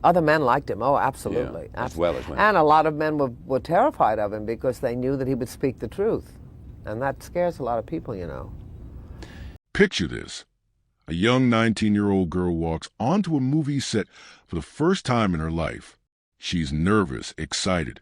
Other men liked him. Oh, Yeah, absolutely. as well as women. And a lot of men were terrified of him because they knew that he would speak the truth. And that scares a lot of people, you know. Picture this. A young 19-year-old girl walks onto a movie set for the first time in her life. She's nervous, excited,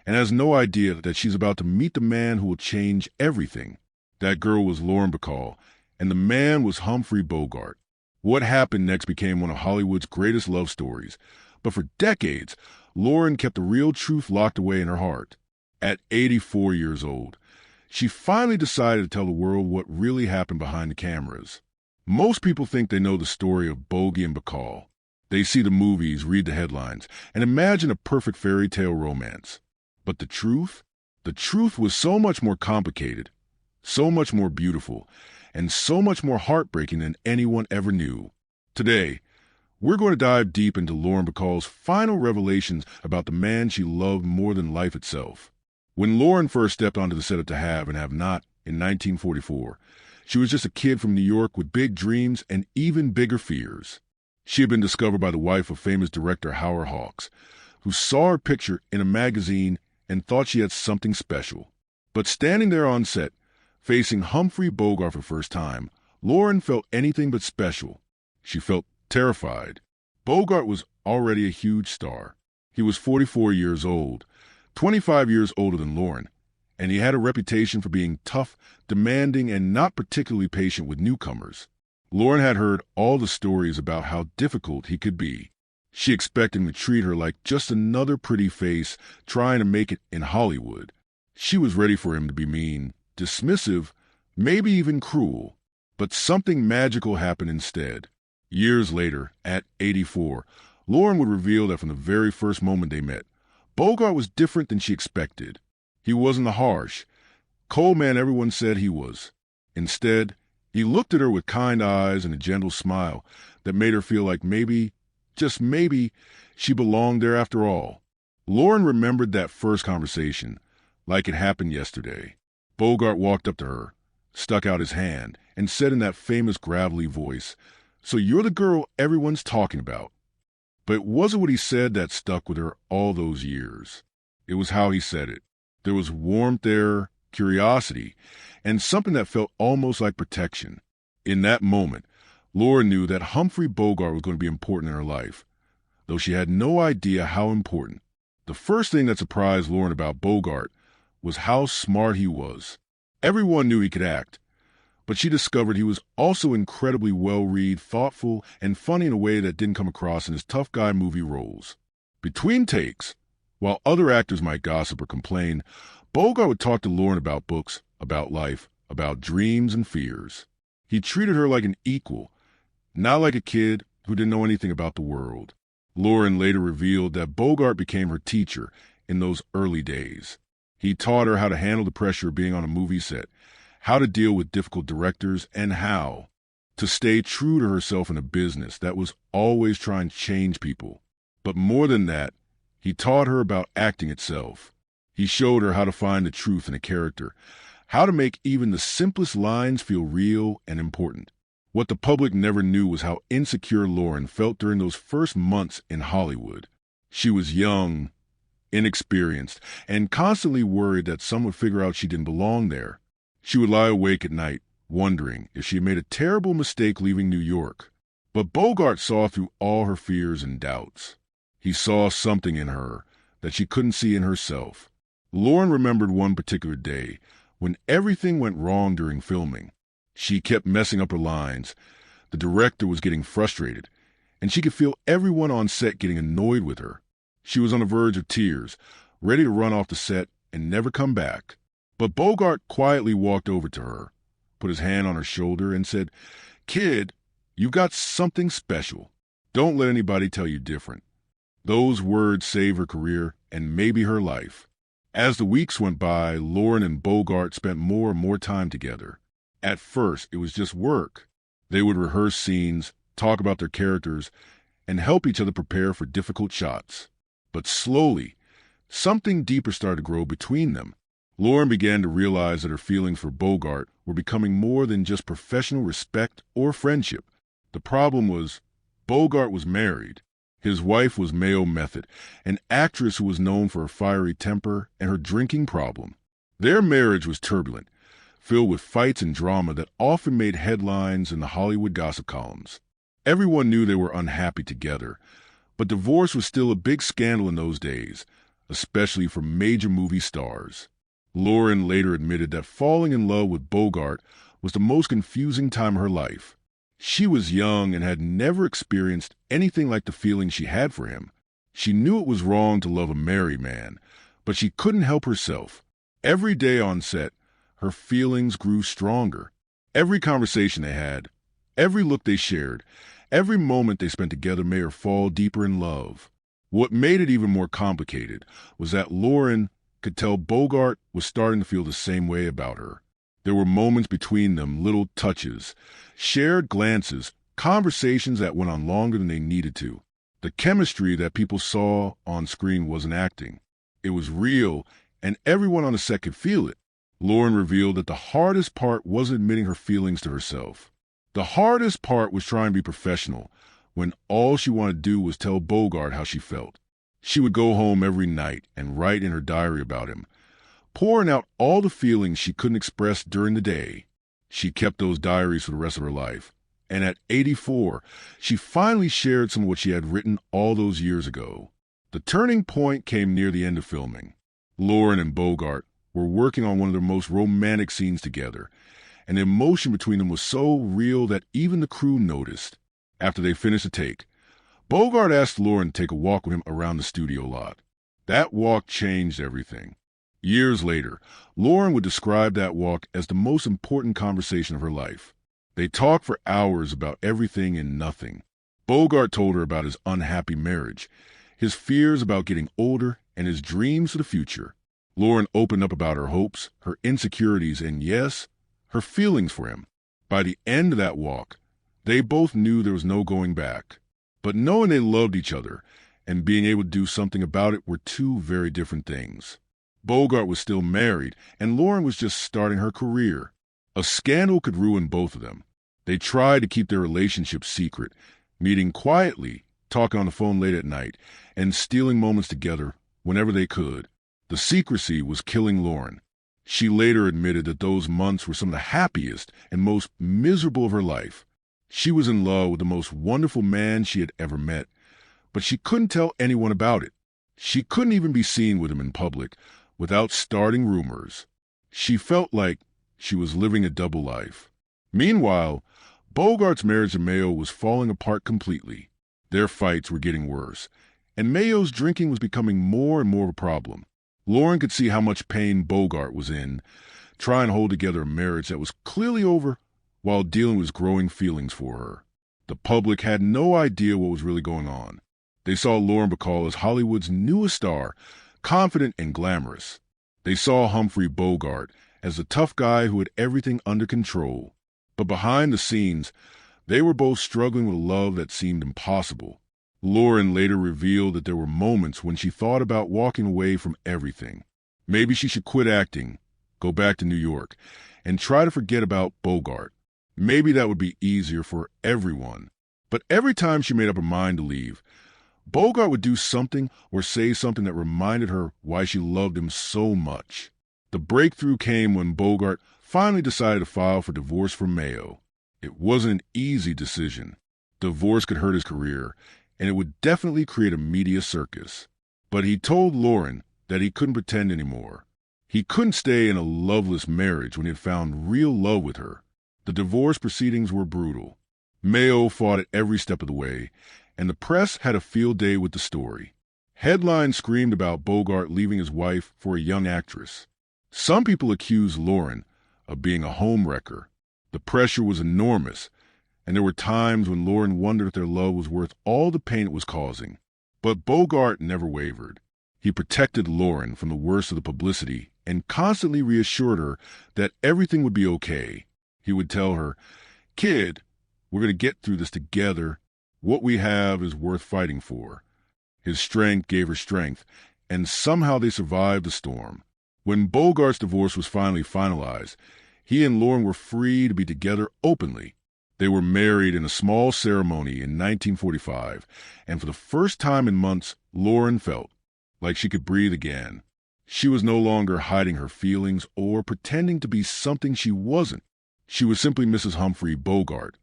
and has no idea that she's about to meet the man who will change everything. That girl was Lauren Bacall, and the man was Humphrey Bogart. What happened next became one of Hollywood's greatest love stories. But for decades, Lauren kept the real truth locked away in her heart. At 84 years old, she finally decided to tell the world what really happened behind the cameras. Most people think they know the story of Bogey and Bacall. They see the movies, read the headlines, and imagine a perfect fairy tale romance. But the truth? The truth was so much more complicated, so much more beautiful, and so much more heartbreaking than anyone ever knew. Today, we're going to dive deep into Lauren Bacall's final revelations about the man she loved more than life itself. When Lauren first stepped onto the set of To Have and Have Not in 1944, she was just a kid from New York with big dreams and even bigger fears. She had been discovered by the wife of famous director Howard Hawks, who saw her picture in a magazine and thought she had something special. But standing there on set, facing Humphrey Bogart for the first time, Lauren felt anything but special. She felt terrified. Bogart was already a huge star. He was 44 years old, 25 years older than Lauren, and he had a reputation for being tough, demanding, and not particularly patient with newcomers. Lauren had heard all the stories about how difficult he could be. She expected him to treat her like just another pretty face trying to make it in Hollywood. She was ready for him to be mean, dismissive, maybe even cruel. But something magical happened instead. Years later, at 84, Lauren would reveal that from the very first moment they met, Bogart was different than she expected. He wasn't the harsh, cold man everyone said he was. Instead, he looked at her with kind eyes and a gentle smile that made her feel like maybe, just maybe, she belonged there after all. Lauren remembered that first conversation like it happened yesterday. Bogart walked up to her, stuck out his hand, and said in that famous gravelly voice, "So you're the girl everyone's talking about." But it wasn't what he said that stuck with her all those years. It was how he said it. There was warmth there, curiosity, and something that felt almost like protection. In that moment, Laura knew that Humphrey Bogart was going to be important in her life, though she had no idea how important. The first thing that surprised Lauren about Bogart was how smart he was. Everyone knew he could act, but she discovered he was also incredibly well-read, thoughtful, and funny in a way that didn't come across in his tough guy movie roles. Between takes, while other actors might gossip or complain, Bogart would talk to Lauren about books, about life, about dreams and fears. He treated her like an equal, not like a kid who didn't know anything about the world. Lauren later revealed that Bogart became her teacher in those early days. He taught her how to handle the pressure of being on a movie set, how to deal with difficult directors, and how to stay true to herself in a business that was always trying to change people. But more than that, he taught her about acting itself. He showed her how to find the truth in a character, how to make even the simplest lines feel real and important. What the public never knew was how insecure Lauren felt during those first months in Hollywood. She was young, inexperienced, and constantly worried that some would figure out she didn't belong there. She would lie awake at night, wondering if she had made a terrible mistake leaving New York. But Bogart saw through all her fears and doubts. He saw something in her that she couldn't see in herself. Lauren remembered one particular day when everything went wrong during filming. She kept messing up her lines. The director was getting frustrated, and she could feel everyone on set getting annoyed with her. She was on the verge of tears, ready to run off the set and never come back. But Bogart quietly walked over to her, put his hand on her shoulder, and said, "Kid, you've got something special. Don't let anybody tell you different." Those words saved her career and maybe her life. As the weeks went by, Lauren and Bogart spent more and more time together. At first, it was just work. They would rehearse scenes, talk about their characters, and help each other prepare for difficult shots. But slowly, something deeper started to grow between them. Lauren began to realize that her feelings for Bogart were becoming more than just professional respect or friendship. The problem was, Bogart was married, His wife was Mayo Method, an actress who was known for her fiery temper and her drinking problem. Their marriage was turbulent, filled with fights and drama that often made headlines in the Hollywood gossip columns. Everyone knew they were unhappy together, but divorce was still a big scandal in those days, especially for major movie stars. Lauren later admitted that falling in love with Bogart was the most confusing time of her life. She was young and had never experienced anything like the feeling she had for him. She knew it was wrong to love a married man, but she couldn't help herself. Every day on set, her feelings grew stronger. Every conversation they had, every look they shared, every moment they spent together made her fall deeper in love. What made it even more complicated was that Lauren could tell Bogart was starting to feel the same way about her. There were moments between them, little touches, shared glances, conversations that went on longer than they needed to. The chemistry that people saw on screen wasn't acting. It was real, and everyone on the set could feel it. Lauren revealed that the hardest part wasn't admitting her feelings to herself. The hardest part was trying to be professional, when all she wanted to do was tell Bogart how she felt. She would go home every night and write in her diary about him, pouring out all the feelings she couldn't express during the day. She kept those diaries for the rest of her life, and at 84, she finally shared some of what she had written all those years ago. The turning point came near the end of filming. Lauren and Bogart were working on one of their most romantic scenes together, and the emotion between them was so real that even the crew noticed. After they finished the take, Bogart asked Lauren to take a walk with him around the studio lot. That walk changed everything. Years later, Lauren would describe that walk as the most important conversation of her life. They talked for hours about everything and nothing. Bogart told her about his unhappy marriage, his fears about getting older, and his dreams for the future. Lauren opened up about her hopes, her insecurities, and yes, her feelings for him. By the end of that walk, they both knew there was no going back. But knowing they loved each other and being able to do something about it were two very different things. Bogart was still married, and Lauren was just starting her career. A scandal could ruin both of them. They tried to keep their relationship secret, meeting quietly, talking on the phone late at night, and stealing moments together whenever they could. The secrecy was killing Lauren. She later admitted that those months were some of the happiest and most miserable of her life. She was in love with the most wonderful man she had ever met, but she couldn't tell anyone about it. She couldn't even be seen with him in public without starting rumors. She felt like she was living a double life. Meanwhile, Bogart's marriage to Mayo was falling apart completely. Their fights were getting worse, and Mayo's drinking was becoming more and more of a problem. Lauren could see how much pain Bogart was in, trying to hold together a marriage that was clearly over while dealing with his growing feelings for her. The public had no idea what was really going on. They saw Lauren Bacall as Hollywood's newest star, confident and glamorous. They saw Humphrey Bogart as the tough guy who had everything under control. But behind the scenes, they were both struggling with a love that seemed impossible. Lauren later revealed that there were moments when she thought about walking away from everything. Maybe she should quit acting, go back to New York, and try to forget about Bogart. Maybe that would be easier for everyone. But every time she made up her mind to leave, Bogart would do something or say something that reminded her why she loved him so much. The breakthrough came when Bogart finally decided to file for divorce from Mayo. It wasn't an easy decision. Divorce could hurt his career, and it would definitely create a media circus. But he told Lauren that he couldn't pretend anymore. He couldn't stay in a loveless marriage when he had found real love with her. The divorce proceedings were brutal. Mayo fought it every step of the way, and the press had a field day with the story. Headlines screamed about Bogart leaving his wife for a young actress. Some people accused Lauren of being a homewrecker. The pressure was enormous, and there were times when Lauren wondered if their love was worth all the pain it was causing. But Bogart never wavered. He protected Lauren from the worst of the publicity and constantly reassured her that everything would be okay. He would tell her, "Kid, we're going to get through this together. What we have is worth fighting for." His strength gave her strength, and somehow they survived the storm. When Bogart's divorce was finally finalized, he and Lauren were free to be together openly. They were married in a small ceremony in 1945, and for the first time in months, Lauren felt like she could breathe again. She was no longer hiding her feelings or pretending to be something she wasn't. She was simply Mrs. Humphrey Bogart,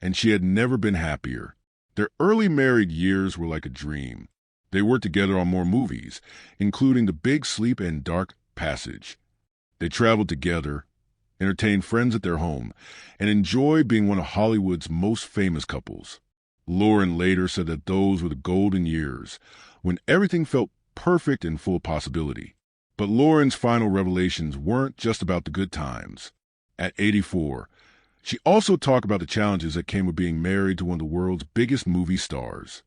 and she had never been happier. Their early married years were like a dream. They worked together on more movies, including The Big Sleep and Dark Passage. They traveled together, entertained friends at their home, and enjoyed being one of Hollywood's most famous couples. Lauren later said that those were the golden years, when everything felt perfect and full of possibility. But Lauren's final revelations weren't just about the good times. At 84, she also talked about the challenges that came with being married to one of the world's biggest movie stars.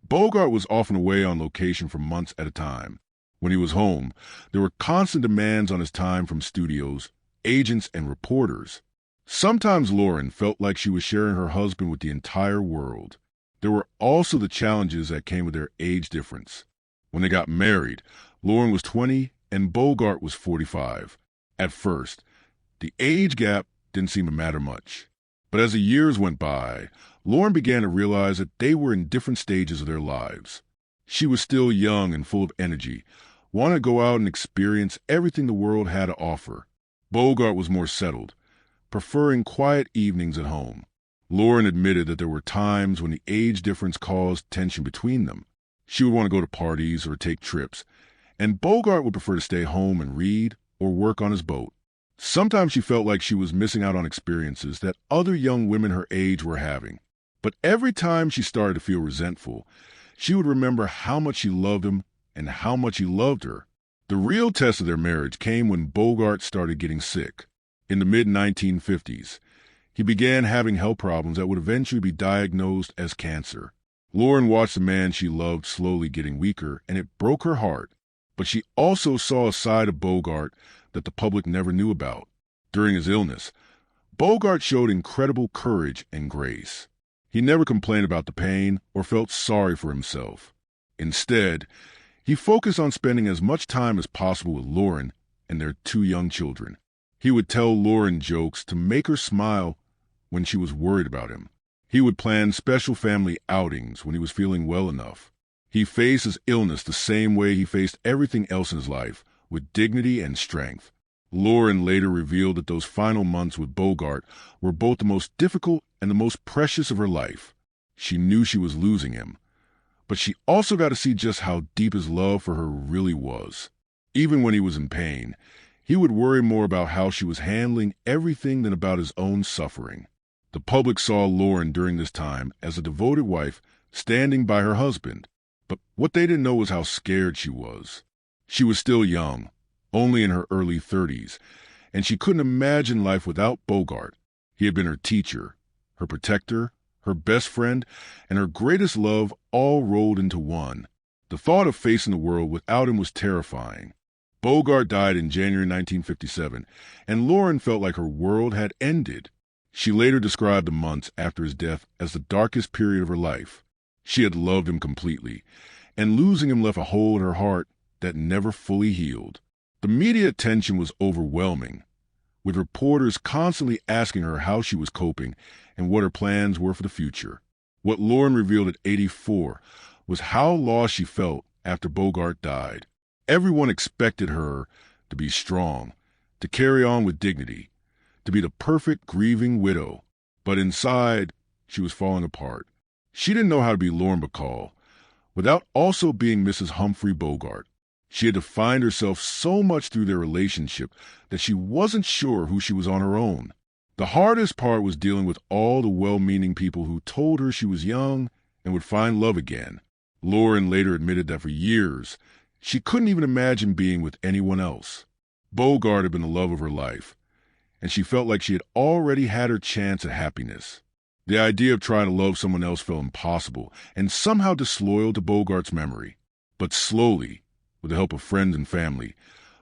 Bogart was often away on location for months at a time. When he was home, there were constant demands on his time from studios, agents, and reporters. Sometimes Lauren felt like she was sharing her husband with the entire world. There were also the challenges that came with their age difference. When they got married, Lauren was 20 and Bogart was 45. At first, the age gap didn't seem to matter much. But as the years went by, Lauren began to realize that they were in different stages of their lives. She was still young and full of energy, wanted to go out and experience everything the world had to offer. Bogart was more settled, preferring quiet evenings at home. Lauren admitted that there were times when the age difference caused tension between them. She would want to go to parties or take trips, and Bogart would prefer to stay home and read or work on his boat. Sometimes she felt like she was missing out on experiences that other young women her age were having. But every time she started to feel resentful, she would remember how much she loved him and how much he loved her. The real test of their marriage came when Bogart started getting sick. In the mid-1950s, he began having health problems that would eventually be diagnosed as cancer. Lauren watched the man she loved slowly getting weaker, and it broke her heart. But she also saw a side of Bogart that the public never knew about. During his illness, Bogart showed incredible courage and grace. He never complained about the pain or felt sorry for himself. Instead, he focused on spending as much time as possible with Lauren and their 2 young children. He would tell Lauren jokes to make her smile when she was worried about him. He would plan special family outings when he was feeling well enough. He faced his illness the same way he faced everything else in his life, with dignity and strength. Lauren later revealed that those final months with Bogart were both the most difficult and the most precious of her life. She knew she was losing him, but she also got to see just how deep his love for her really was. Even when he was in pain, he would worry more about how she was handling everything than about his own suffering. The public saw Lauren during this time as a devoted wife standing by her husband, but what they didn't know was how scared she was. She was still young, only in her early 30s, and she couldn't imagine life without Bogart. He had been her teacher, her protector, her best friend, and her greatest love all rolled into one. The thought of facing the world without him was terrifying. Bogart died in January 1957, and Lauren felt like her world had ended. She later described the months after his death as the darkest period of her life. She had loved him completely, and losing him left a hole in her heart that never fully healed. The media attention was overwhelming, with reporters constantly asking her how she was coping and what her plans were for the future. What Lauren revealed at 84 was how lost she felt after Bogart died. Everyone expected her to be strong, to carry on with dignity, to be the perfect grieving widow. But inside, she was falling apart. She didn't know how to be Lauren Bacall without also being Mrs. Humphrey Bogart. She had defined herself so much through their relationship that she wasn't sure who she was on her own. The hardest part was dealing with all the well-meaning people who told her she was young and would find love again. Lauren later admitted that for years, she couldn't even imagine being with anyone else. Bogart had been the love of her life, and she felt like she had already had her chance at happiness. The idea of trying to love someone else felt impossible and somehow disloyal to Bogart's memory. But slowly, with the help of friends and family,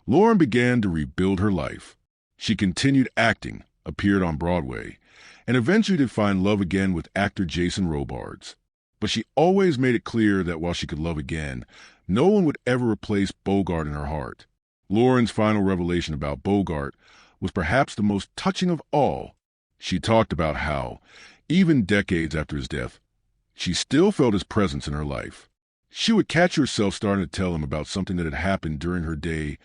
Lauren began to rebuild her life. She continued acting, appeared on Broadway, and eventually did find love again with actor Jason Robards. But she always made it clear that while she could love again, no one would ever replace Bogart in her heart. Lauren's final revelation about Bogart was perhaps the most touching of all. She talked about how, Even decades after his death, she still felt his presence in her life. She would catch herself starting to tell him about something that had happened during her day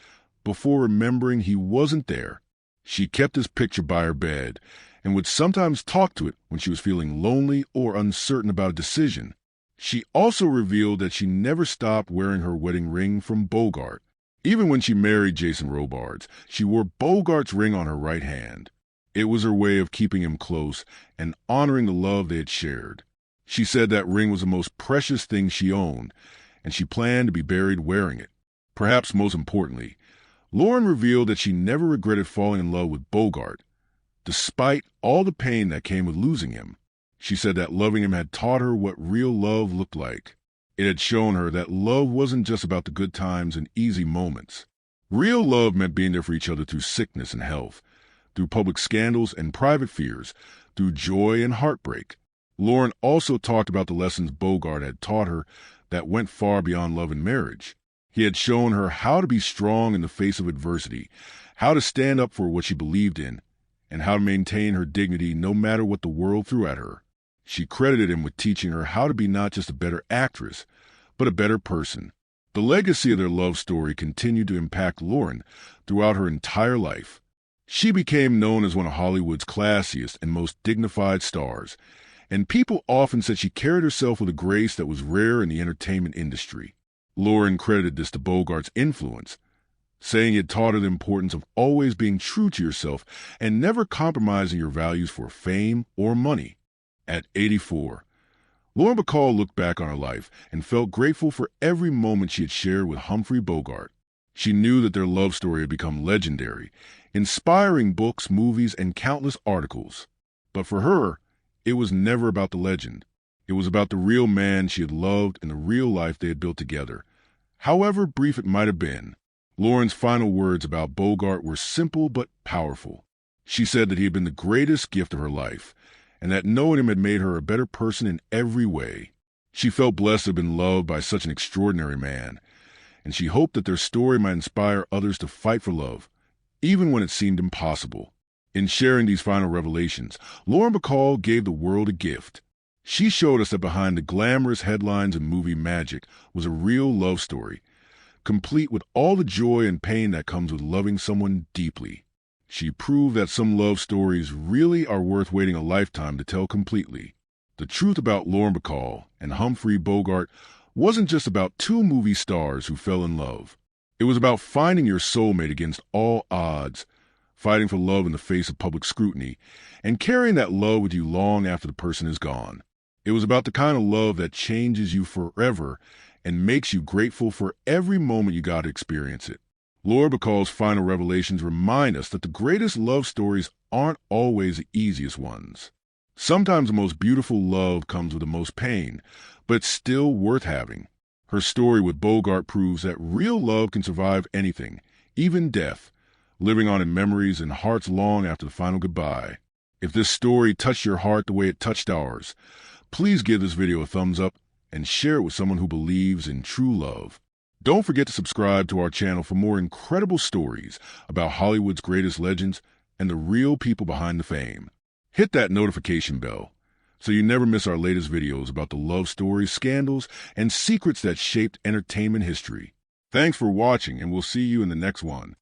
before remembering he wasn't there. She kept his picture by her bed and would sometimes talk to it when she was feeling lonely or uncertain about a decision. She also revealed that she never stopped wearing her wedding ring from Bogart. Even when she married Jason Robards, she wore Bogart's ring on her right hand. It was her way of keeping him close and honoring the love they had shared. She said that ring was the most precious thing she owned, and she planned to be buried wearing it. Perhaps most importantly, Lauren revealed that she never regretted falling in love with Bogart, despite all the pain that came with losing him. She said that loving him had taught her what real love looked like. It had shown her that love wasn't just about the good times and easy moments. Real love meant being there for each other through sickness and health, through public scandals and private fears, through joy and heartbreak. Lauren also talked about the lessons Bogart had taught her that went far beyond love and marriage. He had shown her how to be strong in the face of adversity, how to stand up for what she believed in, and how to maintain her dignity no matter what the world threw at her. She credited him with teaching her how to be not just a better actress, but a better person. The legacy of their love story continued to impact Lauren throughout her entire life. She became known as one of Hollywood's classiest and most dignified stars, and people often said she carried herself with a grace that was rare in the entertainment industry. Lauren credited this to Bogart's influence, saying it taught her the importance of always being true to yourself and never compromising your values for fame or money. At 84, Lauren Bacall looked back on her life and felt grateful for every moment she had shared with Humphrey Bogart. She knew that their love story had become legendary, inspiring books, movies, and countless articles. But for her, it was never about the legend. It was about the real man she had loved and the real life they had built together. However brief it might have been, Lauren's final words about Bogart were simple but powerful. She said that he had been the greatest gift of her life, and that knowing him had made her a better person in every way. She felt blessed to have been loved by such an extraordinary man, and she hoped that their story might inspire others to fight for love, even when it seemed impossible. In sharing these final revelations, Lauren Bacall gave the world a gift. She showed us that behind the glamorous headlines and movie magic was a real love story, complete with all the joy and pain that comes with loving someone deeply. She proved that some love stories really are worth waiting a lifetime to tell completely. The truth about Lauren Bacall and Humphrey Bogart wasn't just about two movie stars who fell in love. It was about finding your soulmate against all odds, fighting for love in the face of public scrutiny, and carrying that love with you long after the person is gone. It was about the kind of love that changes you forever and makes you grateful for every moment you got to experience it. Lauren Bacall's final revelations remind us that the greatest love stories aren't always the easiest ones. Sometimes the most beautiful love comes with the most pain, but it's still worth having. Her story with Bogart proves that real love can survive anything, even death, living on in memories and hearts long after the final goodbye. If this story touched your heart the way it touched ours, please give this video a thumbs up and share it with someone who believes in true love. Don't forget to subscribe to our channel for more incredible stories about Hollywood's greatest legends and the real people behind the fame. Hit that notification bell so you never miss our latest videos about the love stories, scandals, and secrets that shaped entertainment history. Thanks for watching, and we'll see you in the next one.